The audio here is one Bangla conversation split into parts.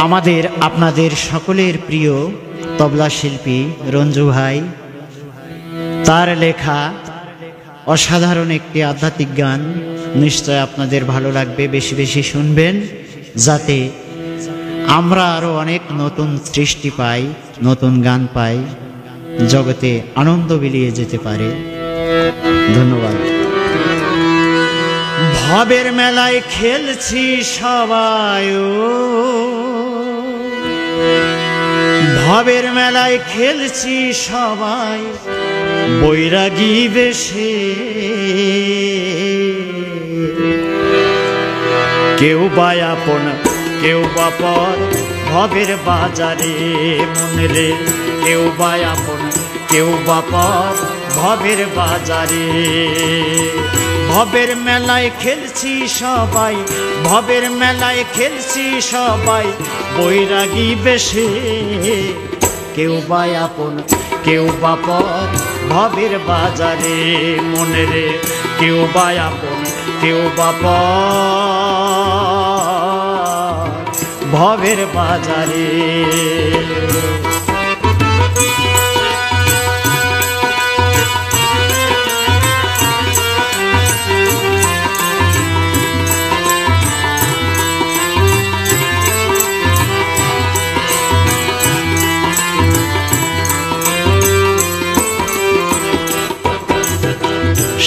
আমাদের আপনাদের সকলের প্রিয় তবলা শিল্পী রঞ্জু ভাই, তার লেখা অসাধারণ একটি আধ্যাত্মিক গান নিশ্চয় আপনাদের ভালো লাগবে। বেশি বেশি শুনবেন, যাতে আমরা আরো অনেক নতুন সৃষ্টি পাই, নতুন গান পাই, জগতে আনন্দ বিলিয়ে যেতে পারে। ধন্যবাদ। ভবের মেলায় খেলছি সবাই, ভবের মেলায় খেলছি সবাই, বৈরাগী বেশে কেউ বা আপন কেউ বা পর, ভবের বাজারে মনে রে কেউ বা আপন কেউ বা পর, ভবের বাজারে। ভবের মেলায় খেলছি সবাই, ভবের মেলায় খেলছি সবাই, বৈরাগী বেশে কেউ বা আপন কেউ বা পর, ভবের বাজারে মনে রে কেউ বা আপন কেউ বা পর, ভবের বাজারে।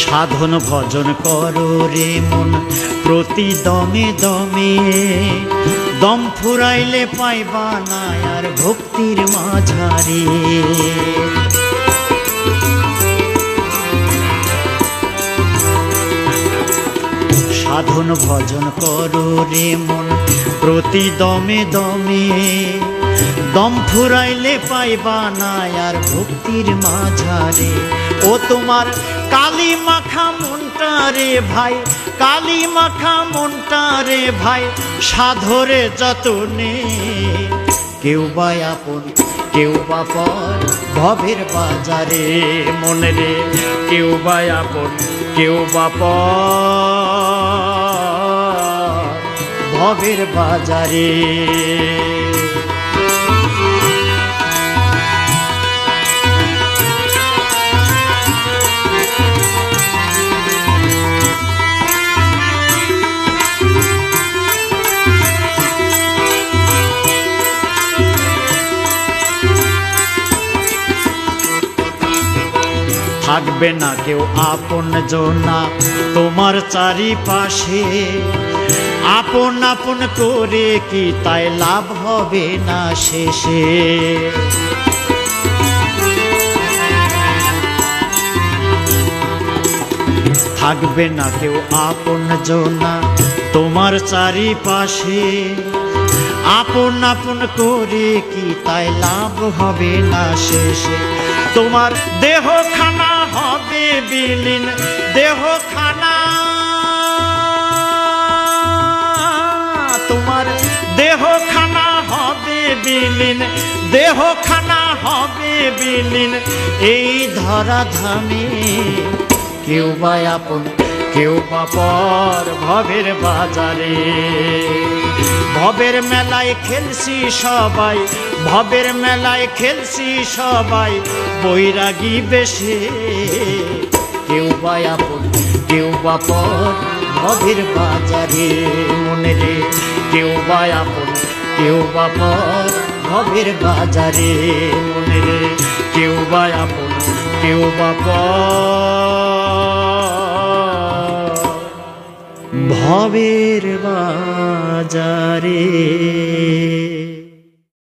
সাধন ভজন করো রে মন প্রতি দমে দমে, দম ফুরাইলে পাইবা না আর ভক্তির মাঝারে। সাধন ভজন করো রে মন প্রতি দমে দমে, দম ফুরাইলে পাইবা না আর ভক্তির মাঝারে। ও তোমার কালী মাখা মনটা রে ভাই, কালী মাখা মনটা রে ভাই, সাধরে যতনে কেউ বা আপন কেউ বা পর, ভবের বাজারে মনে রে কেউ বা আপন কেউ বা পর, ভবের বাজারে। থাকবে না কেউ আপন জনা তোমার চারিপাশে, আপন আপন করে কি তাই লাভ হবে না শেষে। থাকবে না কেউ আপন জনা তোমার চারিপাশে, আপন আপন করে কি তাই লাভ হবে না শেষে। তোমার দেহ খানা হবে বিলীন, দেহ খানা, তোমার দেহ খানা হবে বিলীন, দেহ খানা হবে বিলীন এই ধরা ধামে। কেউ বা আপন কেউ বা পর, ভবের বাজারে। ভবের মেলায় খেলছি সবাই, ভবের মেলায় খেলছি সবাই, বৈরাগী বেশে কেউ বা আপন কেউ বা পর, ভবের বাজারে মনে রে কেউ বা আপন কেউ বা পর, ভবের বাজারে মনে রে কেউ বা আপন কেউ বা পর, ভবের বাজারে।